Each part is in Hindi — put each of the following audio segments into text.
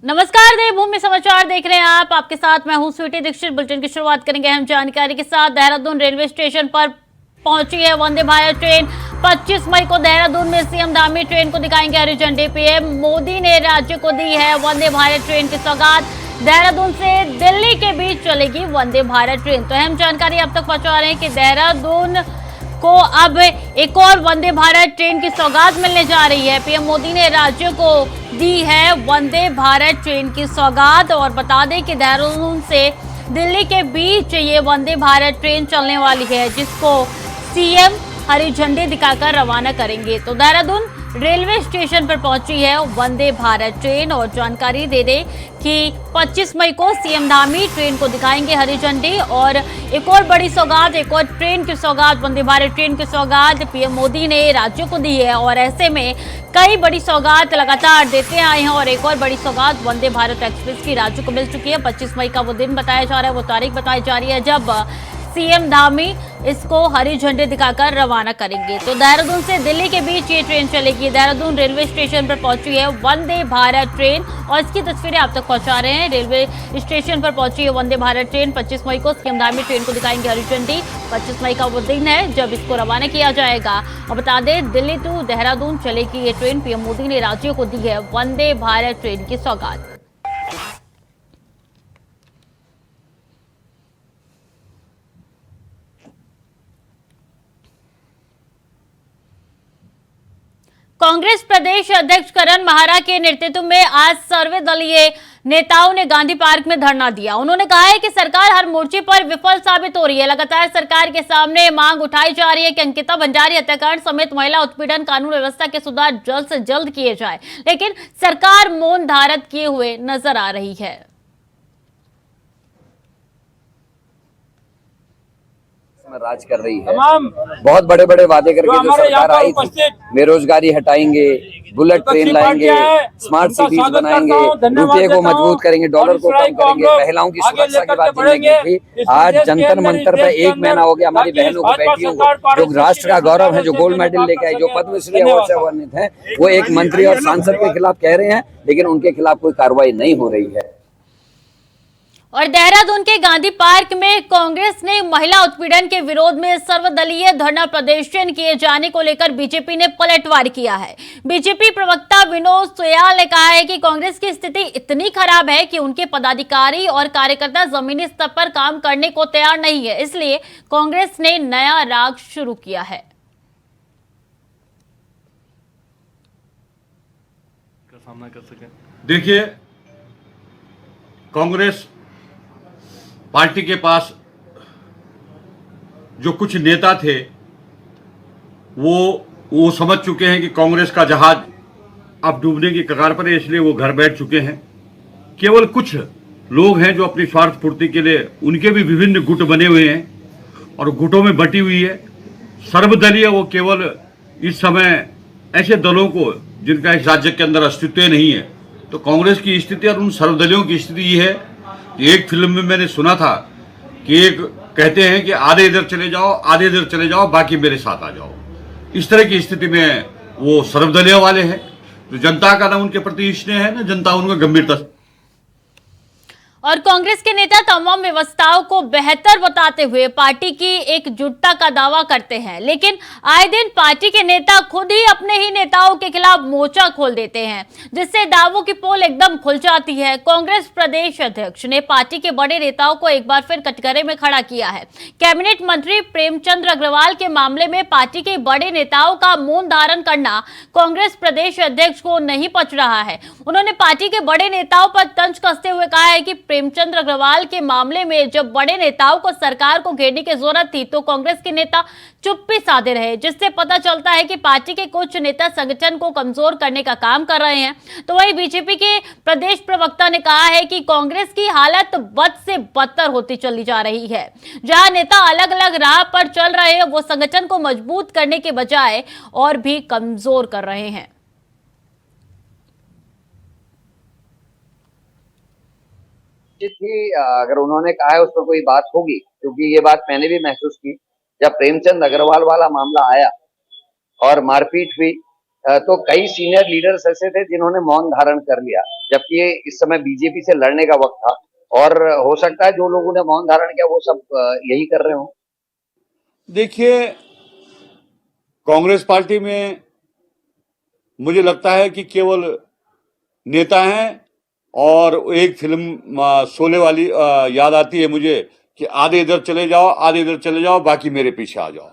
नमस्कार, देवभूमि समाचार देख रहे हैं आप। आपके साथ मैं हूं स्वीटी दीक्षित। बुलेटिन की शुरुआत करेंगे अहम जानकारी के साथ। देहरादून रेलवे स्टेशन पर पहुंची है वंदे भारत ट्रेन। 25 मई को देहरादून में सीएम धामी ट्रेन को दिखाएंगे हरी झंडी। पीएम मोदी ने राज्य को दी है वंदे भारत ट्रेन की सौगात। देहरादून से दिल्ली के बीच चलेगी वंदे भारत ट्रेन। तो अहम जानकारी अब तक पहुंचा रहे हैं कि देहरादून को अब एक और वंदे भारत ट्रेन की सौगात मिलने जा रही है। पीएम मोदी ने राज्य को दी है वंदे भारत ट्रेन की सौगात। और बता दें कि देहरादून से दिल्ली के बीच ये वंदे भारत ट्रेन चलने वाली है, जिसको सीएम हरी झंडी दिखाकर रवाना करेंगे। तो देहरादून रेलवे स्टेशन पर पहुंची है वंदे भारत ट्रेन। और जानकारी दे दें कि 25 मई को सीएम धामी ट्रेन को दिखाएंगे हरी झंडी। और एक और बड़ी सौगात, एक और ट्रेन की सौगात, वंदे भारत ट्रेन की सौगात पीएम मोदी ने राज्यों को दी है। और ऐसे में कई बड़ी सौगात लगातार देते आए हैं और एक और बड़ी सौगात वंदे भारत एक्सप्रेस की राज्यों को मिल चुकी है। 25 मई का वो दिन बताया जा रहा है, वो तारीख बताई जा रही है जब सीएम धामी इसको हरी झंडी दिखाकर रवाना करेंगे। तो देहरादून से दिल्ली के बीच ये ट्रेन चलेगी। देहरादून रेलवे स्टेशन पर पहुंची है वंदे भारत ट्रेन और इसकी तस्वीरें आप तक पहुंचा रहे हैं। रेलवे स्टेशन पर पहुंची है वंदे भारत ट्रेन। 25 मई को सीएम धामी ट्रेन को दिखाएंगे हरी झंडी। 25 मई का वो दिन है जब इसको रवाना किया जाएगा। और बता दें, दिल्ली टू देहरादून चलेगी ये ट्रेन। पीएम मोदी ने राज्यों को दी है वंदे भारत ट्रेन की सौगात। कांग्रेस प्रदेश अध्यक्ष करण माहरा के नेतृत्व में आज सर्वदलीय नेताओं ने गांधी पार्क में धरना दिया। उन्होंने कहा है कि सरकार हर मोर्चे पर विफल साबित हो रही है। लगातार सरकार के सामने मांग उठाई जा रही है कि अंकिता भंडारी हत्याकांड समेत महिला उत्पीड़न कानून व्यवस्था के सुधार जल्द से जल्द किए जाए, लेकिन सरकार मौन धारण किए हुए नजर आ रही है। राज कर रही है। बहुत बड़े बड़े वादे करके जो सरकार आई थी, बेरोजगारी हटाएंगे, बुलेट ट्रेन लाएंगे, स्मार्ट सिटीज बनाएंगे, रुपये को मजबूत करेंगे, डॉलर को कम करेंगे, महिलाओं की सुरक्षा की बात जिंदगी थी। आज जंतर मंतर पे 1 महीना हो गया हमारी बहनों को, बेटियों को, जो राष्ट्र का गौरव है, जो गोल्ड मेडल लेके आए, जो पद्मश्री अवार्ड से सम्मानित है, वो एक मंत्री और सांसद के खिलाफ कह रहे हैं, लेकिन उनके खिलाफ कोई कार्रवाई नहीं हो रही है। और देहरादून के गांधी पार्क में कांग्रेस ने महिला उत्पीड़न के विरोध में सर्वदलीय धरना प्रदर्शन किए जाने को लेकर बीजेपी ने पलटवार किया है। बीजेपी प्रवक्ता विनोद सोयाल ने कहा है कि कांग्रेस की स्थिति इतनी खराब है कि उनके पदाधिकारी और कार्यकर्ता जमीनी स्तर पर काम करने को तैयार नहीं है, इसलिए कांग्रेस ने नया राग शुरू किया है। सामना कर सके। देखिए, कांग्रेस पार्टी के पास जो कुछ नेता थे वो समझ चुके हैं कि कांग्रेस का जहाज अब डूबने की कगार पर है, इसलिए वो घर बैठ चुके हैं। केवल कुछ लोग हैं जो अपनी स्वार्थ पूर्ति के लिए, उनके भी विभिन्न गुट बने हुए हैं और गुटों में बटी हुई है। सर्वदलीय वो केवल इस समय ऐसे दलों को जिनका इस राज्य के अंदर अस्तित्व नहीं है। तो कांग्रेस की स्थिति और उन सर्वदलियों की स्थिति ये है। एक फिल्म में मैंने सुना था कि एक कहते हैं कि आधे इधर चले जाओ, आधे इधर चले जाओ, बाकी मेरे साथ आ जाओ। इस तरह की स्थिति में वो सर्वदलीय वाले हैं। तो जनता का ना उनके प्रति स्नेह है, ना जनता उनको गंभीरता से। और कांग्रेस के नेता तमाम व्यवस्थाओं को बेहतर बताते हुए पार्टी की एकजुटता का दावा करते हैं, लेकिन आए दिन पार्टी के नेता खुद ही अपने ही नेताओं के खिलाफ मोर्चा खोल देते हैं, जिससे दावों की पोल एकदम खुल जाती है। कांग्रेस प्रदेश अध्यक्ष ने पार्टी के बड़े नेताओं को एक बार फिर कटघरे में खड़ा किया है। कैबिनेट मंत्री प्रेमचंद अग्रवाल के मामले में पार्टी के बड़े नेताओं का मौन धारण करना कांग्रेस प्रदेश अध्यक्ष को नहीं पच रहा है। उन्होंने पार्टी के बड़े नेताओं पर तंज कसते हुए कहा है कि प्रेमचंद अग्रवाल के मामले में जब बड़े नेताओं को सरकार को घेरने की जरूरत थी तो कांग्रेस के नेता चुप्पी साधे रहे, जिससे पता चलता है कि पार्टी के कुछ नेता संगठन को कमजोर करने का काम कर रहे हैं। तो वहीं बीजेपी के प्रदेश प्रवक्ता ने कहा है कि कांग्रेस की हालत बद से बदतर होती चली जा रही है। जहां नेता अलग अलग राह पर चल रहे हैं, वो संगठन को मजबूत करने के बजाय और भी कमजोर कर रहे हैं। थी, अगर उन्होंने कहा है उस पर कोई बात होगी, क्योंकि ये बात मैंने भी महसूस की जब प्रेमचंद अग्रवाल वाला मामला आया और मारपीट हुई तो कई सीनियर लीडर्स ऐसे थे जिन्होंने मौन धारण कर लिया, जबकि ये इस समय बीजेपी से लड़ने का वक्त था और हो सकता है जो लोगों ने मौन धारण किया वो सब यही कर रहे हो। देखिए, कांग्रेस पार्टी में मुझे लगता है कि केवल नेता हैं और एक फिल्म शोले वाली याद आती है मुझे कि आधे इधर चले जाओ, आधे इधर चले जाओ, बाकी मेरे पीछे आ जाओ।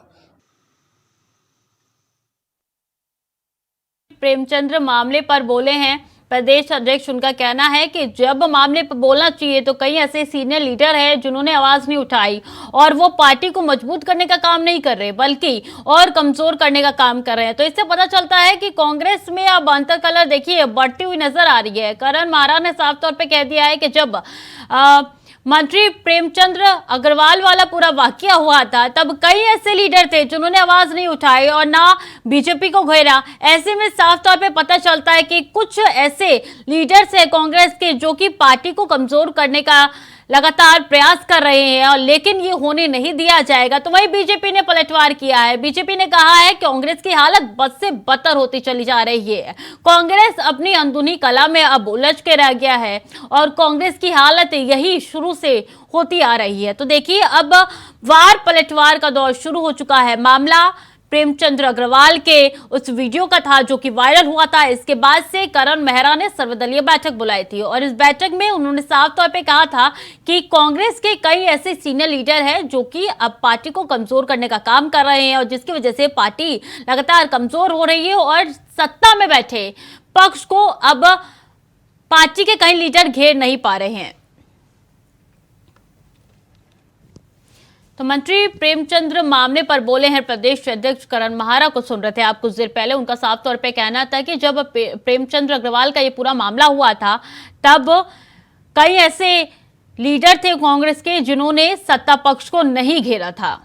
प्रेमचंद्र मामले पर बोले हैं प्रदेश अध्यक्ष। उनका कहना है कि जब मामले पर बोलना चाहिए तो कई ऐसे सीनियर लीडर हैं जिन्होंने आवाज नहीं उठाई और वो पार्टी को मजबूत करने का काम नहीं कर रहे बल्कि और कमजोर करने का काम कर रहे हैं। तो इससे पता चलता है कि कांग्रेस में अब अंतर कलर देखिए बढ़ती हुई नजर आ रही है। करण मारा ने साफ तौर पर कह दिया है कि जब मंत्री प्रेमचंद्र अग्रवाल वाला पूरा वाकया हुआ था तब कई ऐसे लीडर थे जिन्होंने आवाज नहीं उठाई और ना बीजेपी को घेरा। ऐसे में साफ तौर पे पता चलता है कि कुछ ऐसे लीडर्स हैं कांग्रेस के जो कि पार्टी को कमजोर करने का लगातार प्रयास कर रहे हैं और लेकिन ये होने नहीं दिया जाएगा। तो वही बीजेपी ने पलटवार किया है। बीजेपी ने कहा है कि कांग्रेस की हालत बद से बदतर होती चली जा रही है। कांग्रेस अपनी अंदरूनी कला में अब उलझ के रह गया है और कांग्रेस की हालत यही शुरू से होती आ रही है। तो देखिए अब वार पलटवार का दौर शुरू हो चुका है। मामला प्रेमचंद्र अग्रवाल के उस वीडियो का था जो कि वायरल हुआ था। इसके बाद से करण मेहरा ने सर्वदलीय बैठक बुलाई थी और इस बैठक में उन्होंने साफ तौर पे कहा था कि कांग्रेस के कई ऐसे सीनियर लीडर हैं जो कि अब पार्टी को कमजोर करने का काम कर रहे हैं और जिसकी वजह से पार्टी लगातार कमजोर हो रही है और सत्ता में बैठे पक्ष को अब पार्टी के कई लीडर घेर नहीं पा रहे हैं। तो मंत्री प्रेमचंद्र मामले पर बोले हैं प्रदेश अध्यक्ष करण महारा को सुन रहे थे आप कुछ देर पहले। उनका साफ तौर पे कहना था कि जब प्रेमचंद्र अग्रवाल का ये पूरा मामला हुआ था तब कई ऐसे लीडर थे कांग्रेस के जिन्होंने सत्ता पक्ष को नहीं घेरा था।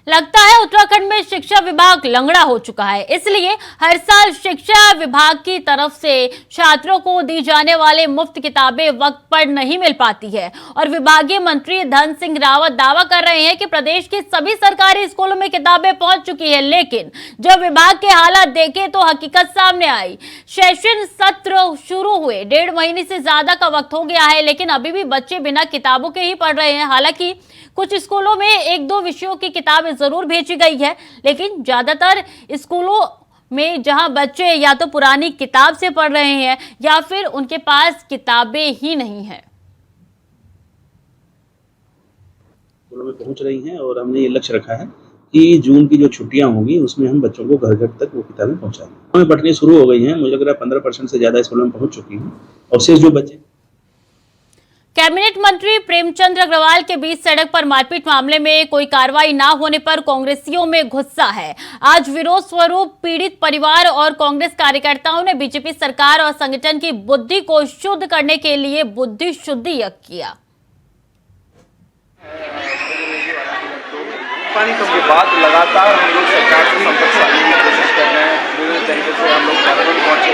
लगता है उत्तराखंड में शिक्षा विभाग लंगड़ा हो चुका है, इसलिए हर साल शिक्षा विभाग की तरफ से छात्रों को दी जाने वाले मुफ्त किताबें वक्त पर नहीं मिल पाती है और विभागीय मंत्री धन सिंह रावत दावा कर रहे हैं कि प्रदेश के सभी सरकारी स्कूलों में किताबें पहुंच चुकी है। लेकिन जब विभाग के हालात देखे तो हकीकत सामने आई। शैक्षणिक सत्र शुरू हुए 1.5 महीने से ज्यादा का वक्त हो गया है लेकिन अभी भी बच्चे बिना किताबों के ही पढ़ रहे हैं। हालांकि कुछ स्कूलों में 1-2 विषयों की किताबें जरूर भेजी गई है लेकिन ज्यादातर स्कूलों में जहां बच्चे या तो पुरानी किताब से पढ़ रहे हैं या फिर उनके पास किताबें ही नहीं है। स्कूलों में पहुंच रही हैं और हमने ये लक्ष्य रखा है कि जून की जो छुट्टियां होंगी उसमें हम बच्चों को घर घर तक वो किताबें पहुंचाएंगे। हमें बंटनी शुरू हो गई हैं, मुझे लग रहा है 15% से ज्यादा स्कूलों में पहुंच चुकी हैं और शेष जो बच्चे। कैबिनेट मंत्री प्रेमचंद्र अग्रवाल के बीच सड़क पर मारपीट मामले में कोई कार्रवाई ना होने पर कांग्रेसियों में गुस्सा है। आज विरोध स्वरूप पीड़ित परिवार और कांग्रेस कार्यकर्ताओं ने बीजेपी सरकार और संगठन की बुद्धि को शुद्ध करने के लिए बुद्धि शुद्धि यज्ञ किया। पानी के बाद लगातार हम लोग सरकार से संपर्क साधने की कोशिश कर रहे हैं। विभिन्न तरीके से हम लोग राजभवन पहुँचे,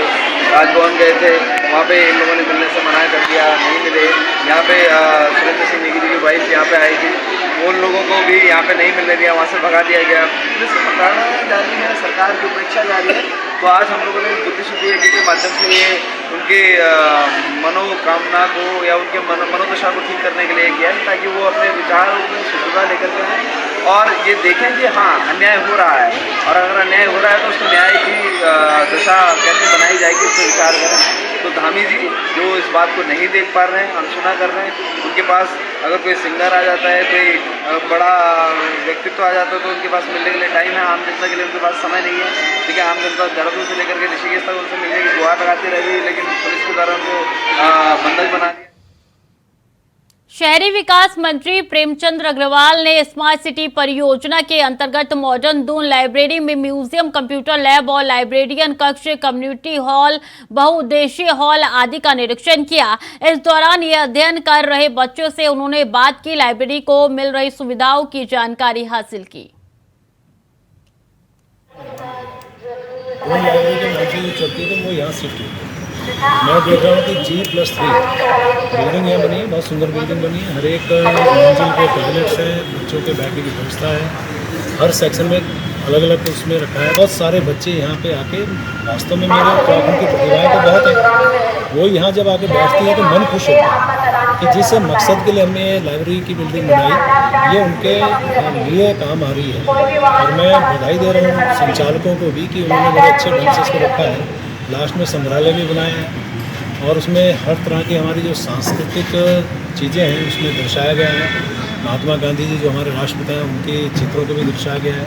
राजभवन गए थे, वहाँ पे इन लोगों ने मिलने से मना कर दिया, नहीं मिले। यहाँ पे सुरेंद्र सिंह नेगी जी की वाइफ यहाँ पे आई थी, उन लोगों को भी यहाँ पे नहीं मिलने दिया, वहाँ से भगा दिया गया। पुलिस की प्रताड़ना जारी है, सरकार की उपेक्षा जारी है। तो आज हम लोगों ने बुद्धि शुद्धि यज्ञ के माध्यम से ये उनके मनोकामना को या उनके मनोदशा को ठीक करने के लिए किया है ताकि वो अपने विचारों में शुद्धता लेकर के आए और ये देखें कि हाँ अन्याय हो रहा है और अगर अन्याय हो रहा है तो उसको न्याय की दशा कैसे बनाई जाएगी उस पर विचार करें। तो धामी जी जो इस बात को नहीं देख पा रहे हैं, अनसुना कर रहे हैं, उनके पास अगर कोई सिंगर आ जाता है, कोई बड़ा व्यक्तित्व आ जाता है तो उनके पास मिलने के लिए टाइम है, आम जनता के लिए उनके पास समय नहीं है। ठीक है, आम जनता देहरादून से लेकर के ऋषिकेश तक उनसे मिलने की गुहार लगाती रही लेकिन पुलिस के द्वारा उनको बंधक बना दिया। शहरी विकास मंत्री प्रेमचंद्र अग्रवाल ने स्मार्ट सिटी परियोजना के अंतर्गत मॉडर्न दून लाइब्रेरी में म्यूजियम, कंप्यूटर लैब और लाइब्रेरियन कक्ष, कम्युनिटी हॉल, बहुउद्देशीय हॉल आदि का निरीक्षण किया। इस दौरान ये अध्ययन कर रहे बच्चों से उन्होंने बात की, लाइब्रेरी को मिल रही सुविधाओं की जानकारी हासिल की। वो लाइब्रेरी की चलती है तो वो यहाँ शिफ्ट हुई। मैं देख रहा हूँ कि G+3 बिल्डिंग यहाँ बनी है, बहुत सुंदर बिल्डिंग बनी है। हर एक मंजिल पे टॉयलेट्स है, बच्चों के बैठने की व्यवस्था है, हर सेक्शन में अलग अलग उसमें रखा है। बहुत सारे बच्चे यहाँ पे आके, वास्तव में मेरे उत्तराखंड की प्रतिभाएं तो बहुत है, वो यहाँ जब आके बैठती है तो मन खुश होता है कि जिस मकसद के लिए हमने ये लाइब्रेरी की बिल्डिंग बनाई, ये उनके लिए काम आ रही है। और मैं बधाई दे रहा हूँ संचालकों को भी कि उन्होंने बड़े अच्छे ढंग से इसको रखा है। लास्ट में संग्रहालय भी बनाया है और उसमें हर तरह की हमारी जो सांस्कृतिक चीज़ें हैं उसमें दर्शाया गया है। महात्मा गांधी जी जो हमारे राष्ट्रपिता हैं उनके चित्रों को भी दर्शाया गया है।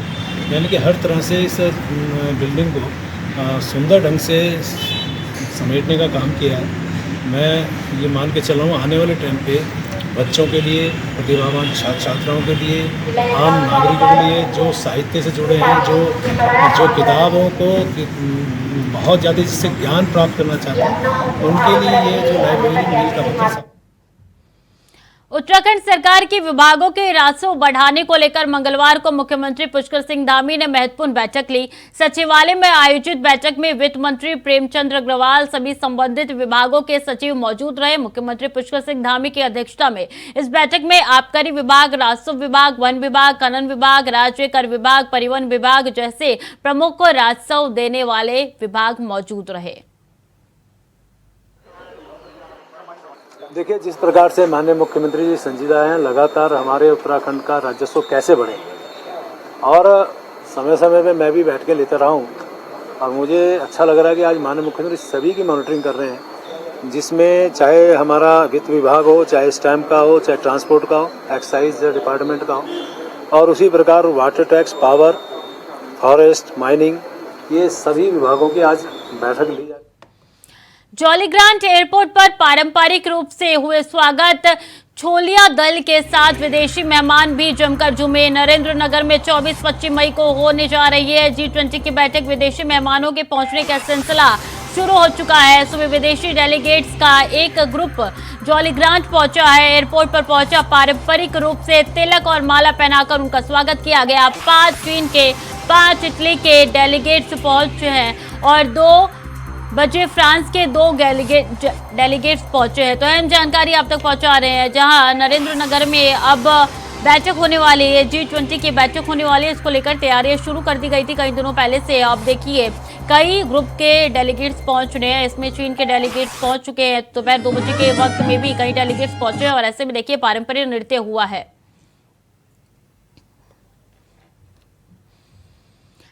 यानी कि हर तरह से इस बिल्डिंग को सुंदर ढंग से समेटने का काम किया है। मैं ये मान के चल रहा हूँ आने वाले टाइम पे बच्चों के लिए, प्रतिभावान छात्र छात्राओं के लिए, आम नागरिकों के लिए जो साहित्य से जुड़े हैं, जो किताबों को बहुत ज़्यादा जिससे ज्ञान प्राप्त करना चाहते हैं, उनके लिए ये जो लाइब्रेरी मील का मतलब। उत्तराखंड सरकार के विभागों के राजस्व बढ़ाने को लेकर मंगलवार को मुख्यमंत्री पुष्कर सिंह धामी ने महत्वपूर्ण बैठक ली। सचिवालय में आयोजित बैठक में वित्त मंत्री प्रेमचंद अग्रवाल, सभी संबंधित विभागों के सचिव मौजूद रहे। मुख्यमंत्री पुष्कर सिंह धामी की अध्यक्षता में इस बैठक में आबकारी विभाग, राजस्व विभाग, वन विभाग, खनन विभाग, राज्य कर विभाग, परिवहन विभाग जैसे प्रमुख राजस्व देने वाले विभाग मौजूद रहे। देखिए, जिस प्रकार से माननीय मुख्यमंत्री जी संजीदा हैं, लगातार हमारे उत्तराखंड का राजस्व कैसे बढ़े, और समय समय में मैं भी बैठ के लेता रहा हूँ और मुझे अच्छा लग रहा है कि आज माननीय मुख्यमंत्री सभी की मॉनिटरिंग कर रहे हैं, जिसमें चाहे हमारा वित्त विभाग हो, चाहे स्टैम्प का हो, चाहे ट्रांसपोर्ट का हो, एक्साइज डिपार्टमेंट का हो, और उसी प्रकार water tax, power, forest, mining, ये सभी विभागों की आज बैठक ली जाए। जौलीग्रांट एयरपोर्ट पर पारंपरिक रूप से हुए स्वागत छोलिया दल के साथ विदेशी मेहमान भी जमकर झूमे। नरेंद्र नगर में 24-25 मई को होने जा रही है G20 की बैठक। विदेशी मेहमानों के पहुंचने का सिलसिला शुरू हो चुका है। सुबह विदेशी डेलीगेट्स का एक ग्रुप जौलीग्रांट पहुंचा है। एयरपोर्ट पर पहुंचा पारंपरिक रूप से तिलक और माला पहनाकर उनका स्वागत किया गया। 5 चीन के, 5 इटली के डेलीगेट्स पहुंचे हैं और 2 बजे फ्रांस के 2 डेलीगेट्स पहुंचे हैं। तो अहम जानकारी आप तक पहुंचा रहे हैं, जहां नरेंद्र नगर में अब बैठक होने वाली है, G20 की बैठक होने वाली है। इसको लेकर तैयारियां शुरू कर दी गई थी कई दिनों पहले से। अब देखिए, कई ग्रुप के डेलीगेट्स पहुंच रहे हैं। इसमें चीन के डेलीगेट्स पहुंच चुके हैं। दोपहर 2 बजे के वक्त में भी कई डेलीगेट्स पहुंचे हैं और ऐसे में देखिए पारंपरिक नृत्य हुआ है।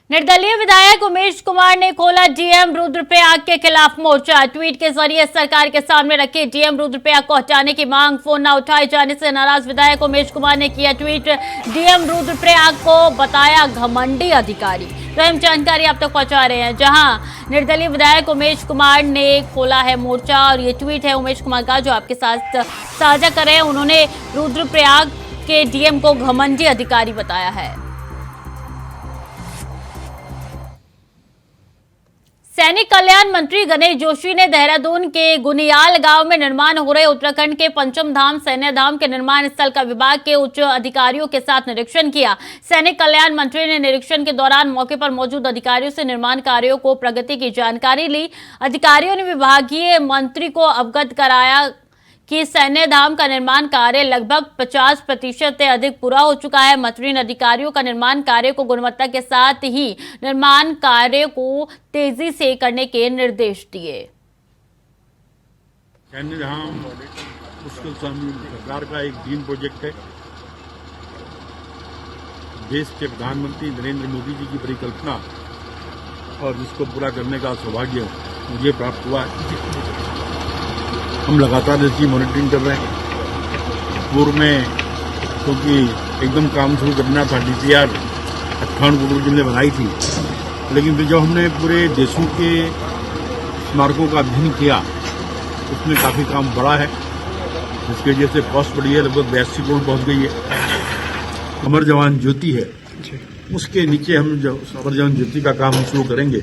निर्दलीय विधायक उमेश कुमार ने खोला डीएम रुद्रप्रयाग के खिलाफ मोर्चा। ट्वीट के जरिए सरकार के सामने रखी डीएम रुद्रप्रयाग को हटाने की मांग। फोन न उठाए जाने से नाराज विधायक उमेश कुमार ने किया ट्वीट। डीएम रुद्रप्रयाग को बताया घमंडी अधिकारी। तो अहम जानकारी आप तक पहुंचा रहे हैं, जहां निर्दलीय विधायक उमेश कुमार ने खोला है मोर्चा और ये ट्वीट है उमेश कुमार का जो आपके साथ साझा कर रहे हैं। उन्होंने रुद्रप्रयाग के डीएम को घमंडी अधिकारी बताया है। सैनिक कल्याण मंत्री गणेश जोशी ने देहरादून के गुनियाल गांव में निर्माण हो रहे उत्तराखंड के पंचम धाम सैन्य धाम के निर्माण स्थल का विभाग के उच्च अधिकारियों के साथ निरीक्षण किया। सैनिक कल्याण मंत्री ने निरीक्षण के दौरान मौके पर मौजूद अधिकारियों से निर्माण कार्यों को प्रगति की जानकारी ली। अधिकारियों ने विभागीय मंत्री को अवगत कराया कि सैन्य धाम का निर्माण कार्य लगभग 50% से अधिक पूरा हो चुका है। मंत्री ने अधिकारियों का निर्माण कार्य को गुणवत्ता के साथ ही निर्माण कार्य को तेजी से करने के निर्देश दिए। सैन्य धाम मुश्किल सरकार का एक ड्रीम प्रोजेक्ट है। देश के प्रधानमंत्री नरेंद्र मोदी जी की परिकल्पना और जिसको पूरा करने का सौभाग्य मुझे प्राप्त हुआ है। हम लगातार इसकी मॉनिटरिंग कर रहे हैं। पूर्व में क्योंकि एकदम काम शुरू करना था, DPR 58 करोड़ जिनने बनाई थी, लेकिन फिर जब हमने पूरे देशों के स्मारकों का अध्ययन किया उसमें काफ़ी काम बढ़ा है, जिसकी वजह से कॉस्ट बढ़ी है, लगभग 82 करोड़ पहुँच गई है। अमर जवान ज्योति है, उसके नीचे हम अमर जवान ज्योति का काम हम शुरू करेंगे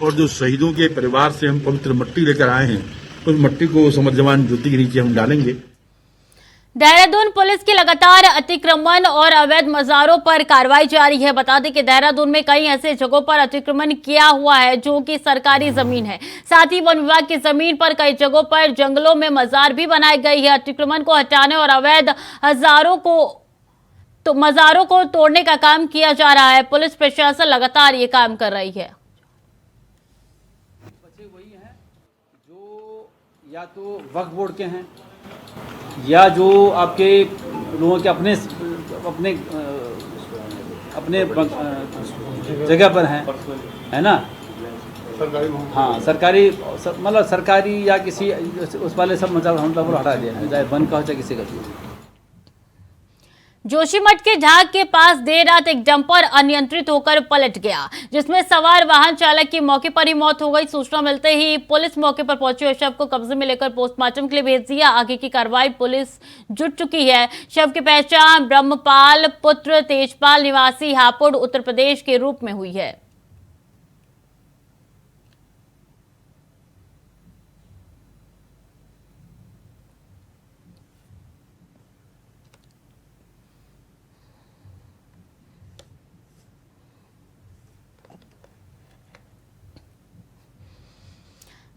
और जो शहीदों के परिवार से हम पवित्र मिट्टी लेकर आए हैं उस मिट्टी को अमर जवान ज्योति के नीचे हम डालेंगे। देहरादून पुलिस की लगातार अतिक्रमण और अवैध मज़ारों पर कार्रवाई जारी है। बता दें कि देहरादून में कई ऐसे जगहों पर अतिक्रमण किया हुआ है जो कि सरकारी जमीन है। साथ ही वन विभाग की जमीन पर कई जगहों पर जंगलों में मज़ार भी बनाए गए हैं। अतिक्रमण को हटाने और अवैध मज़ारों को तोड़ने का काम किया जा रहा है। पुलिस प्रशासन लगातार ये काम कर रही है। बच्चे वही हैं जो या तो वक्फ बोर्ड के हैं या जो आपके लोगों के अपने जगह पर हैं, है ना। हाँ, सरकारी मतलब सरकारी या किसी उस वाले सब मतलब हम लोग हटा दिया है, चाहे वन का हो चाहे किसी का भी। जोशीमठ के झाग के पास देर रात एक डंपर अनियंत्रित होकर पलट गया, जिसमें सवार वाहन चालक की मौके पर ही मौत हो गई। सूचना मिलते ही पुलिस मौके पर पहुंची और शव को कब्जे में लेकर पोस्टमार्टम के लिए भेज दिया। आगे की कार्रवाई पुलिस जुट चुकी है। शव की पहचान ब्रह्मपाल पुत्र तेजपाल निवासी हापुड़ उत्तर प्रदेश के रूप में हुई है।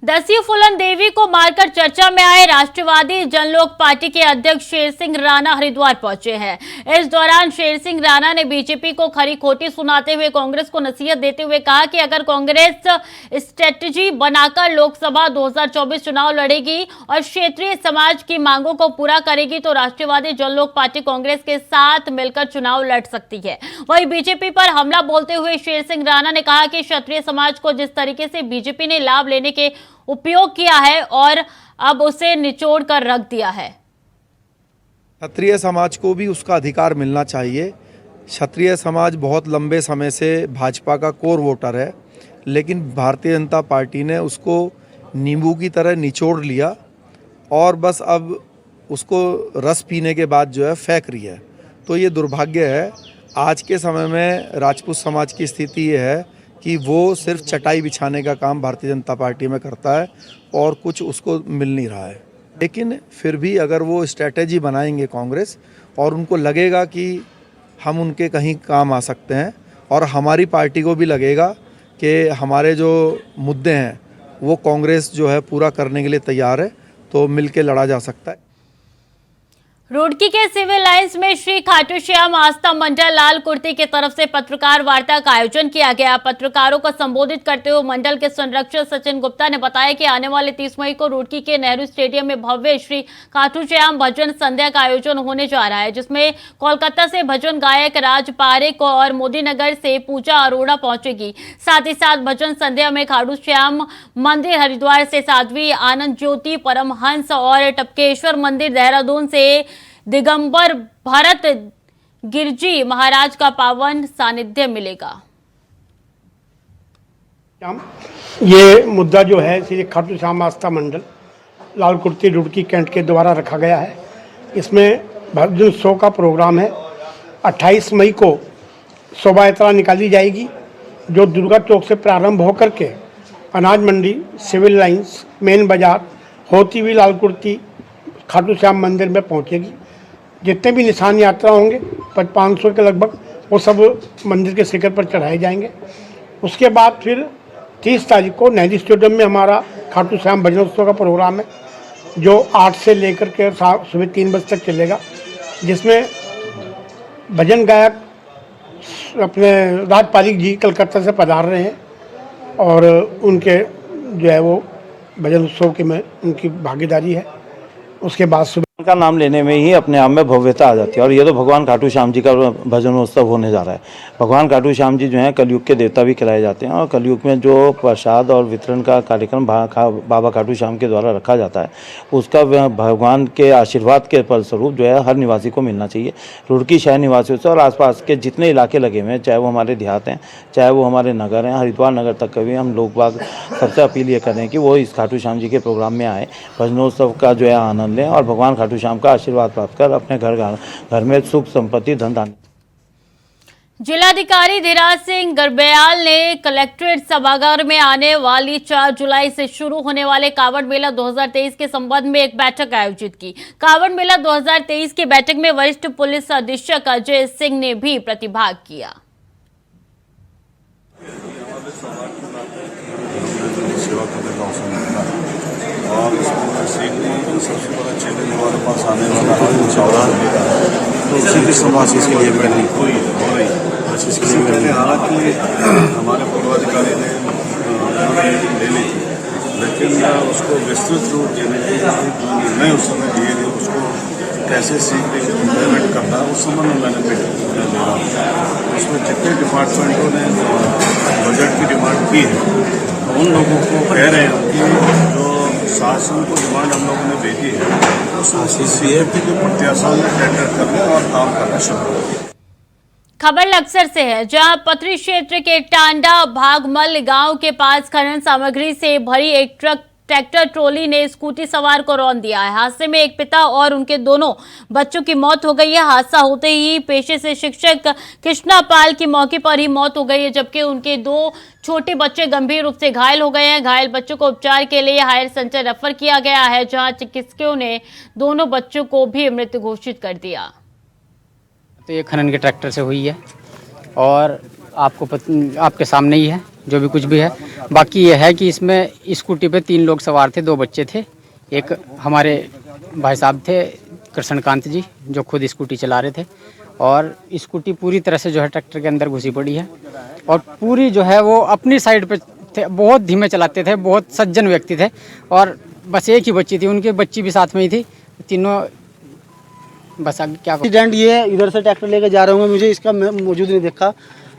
दसिया फूलन देवी को मारकर चर्चा में आए राष्ट्रवादी जनलोक पार्टी के अध्यक्ष शेर सिंह राणा हरिद्वार पहुंचे हैं। इस दौरान शेर सिंह राणा ने बीजेपी को खरी खोटी सुनाते हुए कांग्रेस को नसीहत देते हुए कहा कि अगर कांग्रेस स्ट्रेटजी बनाकर लोकसभा 2024 चुनाव लड़ेगी और क्षेत्रीय समाज की मांगों को पूरा करेगी तो राष्ट्रवादी जनलोक पार्टी कांग्रेस के साथ मिलकर चुनाव लड़ सकती है। वहीं बीजेपी पर हमला बोलते हुए शेर सिंह राणा ने कहा कि क्षत्रिय समाज को जिस तरीके से बीजेपी ने लाभ लेने के उपयोग किया है और अब उसे निचोड़ कर रख दिया है। क्षत्रिय समाज को भी उसका अधिकार मिलना चाहिए। क्षत्रिय समाज बहुत लंबे समय से भाजपा का कोर वोटर है, लेकिन भारतीय जनता पार्टी ने उसको नींबू की तरह निचोड़ लिया और बस अब उसको रस पीने के बाद जो है फेंक रही है। तो ये दुर्भाग्य है। आज के समय में राजपूत समाज की स्थिति ये है कि वो सिर्फ चटाई बिछाने का काम भारतीय जनता पार्टी में करता है और कुछ उसको मिल नहीं रहा है। लेकिन फिर भी अगर वो स्ट्रैटेजी बनाएंगे कांग्रेस और उनको लगेगा कि हम उनके कहीं काम आ सकते हैं और हमारी पार्टी को भी लगेगा कि हमारे जो मुद्दे हैं वो कांग्रेस जो है पूरा करने के लिए तैयार है, तो मिलके लड़ा जा सकता है। रुड़की के सिविल लाइंस में श्री खाटू श्याम आस्था मंडल लाल कुर्ती की तरफ से पत्रकार वार्ता का आयोजन किया गया। पत्रकारों को संबोधित करते हुए मंडल के संरक्षक सचिन गुप्ता ने बताया कि आने वाले 30 मई को रुड़की के नेहरू स्टेडियम में भव्य श्री खाटू श्याम भजन संध्या का आयोजन होने जा रहा है, जिसमें कोलकाता से भजन गायक राज पारेख और मोदीनगर से पूजा अरोड़ा पहुंचेगी। साथ ही साथ भजन संध्या में खाटू श्याम मंदिर हरिद्वार से साध्वी आनंद ज्योति परमहंस और टपकेश्वर मंदिर देहरादून से दिगंबर भरत गिरजी महाराज का पावन सानिध्य मिलेगा। ये मुद्दा जो है श्री खाटू श्याम आस्था मंडल लाल कुर्ती रुड़की कैंट के द्वारा रखा गया है। इसमें भजन उत्सव का प्रोग्राम है। 28 मई को शोभा यात्रा निकाली जाएगी जो दुर्गा चौक से प्रारंभ होकर के अनाज मंडी, सिविल लाइंस, मेन बाजार होती हुई लाल कुर्ती खाटू श्याम मंदिर में पहुंचेगी। जितने भी निशान यात्रा होंगे 500 के लगभग, वो सब मंदिर के शिखर पर चढ़ाए जाएंगे। उसके बाद फिर 30 तारीख को नेहरू स्टेडियम में हमारा खाटू श्याम भजन उत्सव का प्रोग्राम है जो 8 से लेकर के सुबह 3 बजे तक चलेगा, जिसमें भजन गायक अपने राज पारेख जी कलकत्ता से पधार रहे हैं और उनके जो है वो भजन उत्सव के में उनकी भागीदारी है। उसके बाद सुबह का नाम लेने में ही अपने आप में भव्यता आ जाती है और ये तो भगवान खाटू श्याम जी का भजनोत्सव होने जा रहा है। भगवान खाटू श्याम जी जो हैं कलयुग के देवता भी कहलाए जाते हैं और कलयुग में जो प्रसाद और वितरण का कार्यक्रम बाबा खाटू श्याम के द्वारा रखा जाता है उसका भगवान के आशीर्वाद के फलस्वरूप जो है हर निवासी को मिलना चाहिए। रुड़की शहर निवासियों से और आसपास के जितने इलाके लगे हुए हैं, चाहे वो हमारे देहात हैं, चाहे वो हमारे नगर हैं, हरिद्वार नगर तक के भी हम लोग बाग सबसे अपील ये करें कि वो इस खाटू श्याम जी के प्रोग्राम में आए, भजनोत्सव का जो है आनंद लें और भगवान खाटू श्याम का आशीर्वाद प्राप्त कर अपने घर में सुख संपत्ति धन धान्य। जिलाधिकारी धीराज सिंह गर्ब्याल ने कलेक्ट्रेट सभागार में आने वाली 4 जुलाई से शुरू होने वाले कांवड़ मेला 2023 के संबंध में एक बैठक आयोजित की। कांवड़ मेला 2023 की बैठक में वरिष्ठ पुलिस अधीक्षक अजय सिंह ने भी प्रतिभाग किया। सेवा करने का अवसर मिलता है और सबसे बड़ा चैलेंज हमारे पास आने वाला है चौराहा मेला है, तो उसी की समाज इसके लिए पहले हुई हो रही बस इसके लिए पहले हालांकि हमारे पूर्वाधिकारी ने ले ली थी, लेकिन उसको विस्तृत रूप देने के जो निर्णय उस समय लिए थे उसको कैसे शीघ्र इम्प्लीमेंट करना है उस संबंध में मैंने मीटिंग ले रहा हूँ। उसमें जितने डिपार्टमेंटों ने बजट की डिमांड की है उन लोगों को कह रहे हैं कि जो शासन को डिमांड हम लोगों ने भेजी है उस CFT के प्रत्याशा में टेंडर करने और काम करना शुरू करें। खबर लक्सर से है, जहां पथरी क्षेत्र के टांडा भागमल गांव के पास खनन सामग्री से भरी एक ट्रैक्टर ट्रॉली ने स्कूटी सवार को रौंद दिया है। हादसे में एक पिता और उनके दोनों बच्चों की मौत हो गई है। हादसा होते ही पेशे से शिक्षक कृष्णा पाल की मौके पर ही मौत हो गई है, जबकि उनके 2 छोटे बच्चे गंभीर रूप से घायल हो गए हैं। घायल बच्चों को उपचार के लिए हायर सेंटर रेफर किया गया है, जहां चिकित्सकों ने दोनों बच्चों को भी मृत घोषित कर दिया। तो ये खनन के ट्रैक्टर से हुई है और आपके सामने ही है जो भी कुछ भी है। बाकी ये है कि इसमें स्कूटी पे 3 लोग सवार थे, 2 बच्चे थे, एक हमारे भाई साहब थे कृष्णकांत जी जो खुद स्कूटी चला रहे थे, और स्कूटी पूरी तरह से जो है ट्रैक्टर के अंदर घुसी पड़ी है और पूरी जो है वो अपनी साइड पे थे, बहुत धीमे चलाते थे, बहुत सज्जन व्यक्ति थे और बस एक ही बच्ची थी, उनकी बच्ची भी साथ में ही थी, तीनों बस आगे क्या एक्सीडेंट ये इधर से ट्रैक्टर लेकर जा रहे होंगे, मुझे इसका मौजूद नहीं देखा,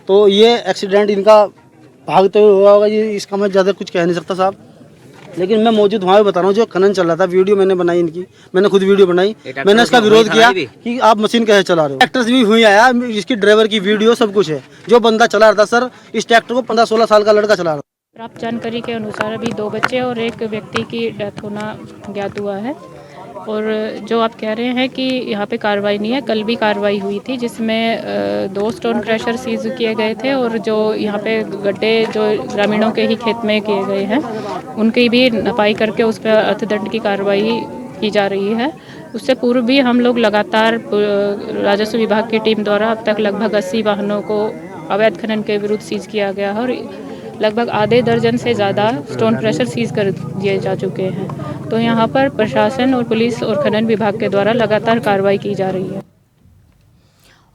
तो ये एक्सीडेंट इनका भागते हुए हुआ होगा, ये इसका मैं ज़्यादा कुछ कह नहीं सकता साहब, लेकिन मैं मौजूद वहाँ पे बता रहा हूँ जो खनन चल रहा था। वीडियो मैंने बनाई इनकी, मैंने खुद वीडियो बनाई, मैंने इसका विरोध किया कि आप मशीन कैसे चला रहे हो। ट्रैक्टर भी हुई आया, इसकी ड्राइवर की वीडियो सब कुछ है, जो बंदा चला रहा था सर इस ट्रैक्टर को 15-16 साल का लड़का चला रहा था। प्राप्त जानकारी के अनुसार अभी 2 बच्चे और एक व्यक्ति की डेथ होना ज्ञात हुआ है, और जो आप कह रहे हैं कि यहाँ पे कार्रवाई नहीं है, कल भी कार्रवाई हुई थी जिसमें 2 स्टोन क्रशर सीज किए गए थे और जो यहाँ पे गड्ढे जो ग्रामीणों के ही खेत में किए गए हैं उनकी भी नपाई करके उस पर अर्थदंड की कार्रवाई की जा रही है। उससे पूर्व भी हम लोग लगातार राजस्व विभाग की टीम द्वारा अब तक लगभग 80 वाहनों को अवैध खनन के विरुद्ध सीज किया गया है और लगभग आधे दर्जन से ज़्यादा स्टोन क्रशर सीज कर दिए जा चुके हैं। तो यहाँ पर प्रशासन और पुलिस और खनन विभाग के द्वारा लगातार कार्रवाई की जा रही है।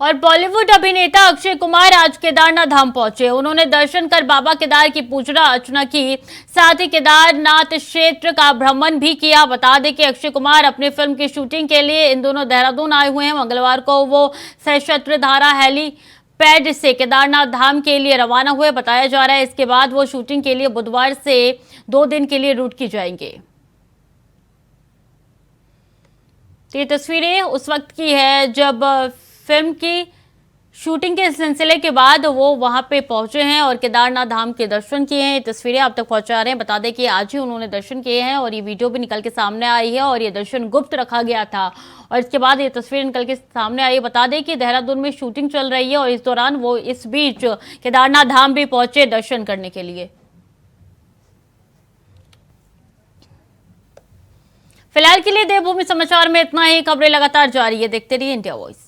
और बॉलीवुड अभिनेता अक्षय कुमार आज केदारनाथ धाम पहुंचे। उन्होंने दर्शन कर बाबा केदार की पूजा अर्चना की, साथ ही केदारनाथ क्षेत्र का भ्रमण भी किया। बता दें कि अक्षय कुमार अपनी फिल्म की शूटिंग के लिए इन दोनों देहरादून आए हुए हैं। मंगलवार को वो सशस्त्रधारा हेलीपैड से केदारनाथ धाम के लिए रवाना हुए, बताया जा रहा है। इसके बाद वो शूटिंग के लिए बुधवार से 2 दिन के लिए रूट की जाएंगे। ये तस्वीरें उस वक्त की है जब फिल्म की शूटिंग के सिलसिले के बाद वो वहां पे पहुंचे हैं और केदारनाथ धाम के दर्शन किए हैं। ये तस्वीरें आप तक पहुंचा रहे हैं। बता दें कि आज ही उन्होंने दर्शन किए हैं और ये वीडियो भी निकल के सामने आई है और ये दर्शन गुप्त रखा गया था और इसके बाद ये तस्वीर निकल के सामने आई। बता दें कि देहरादून में शूटिंग चल रही है और इस दौरान वो इस बीच केदारनाथ धाम भी पहुंचे दर्शन करने के लिए। फिलहाल के लिए देवभूमि समाचार में इतना ही। खबरें लगातार जारी है, देखते रहिए इंडिया वॉइस।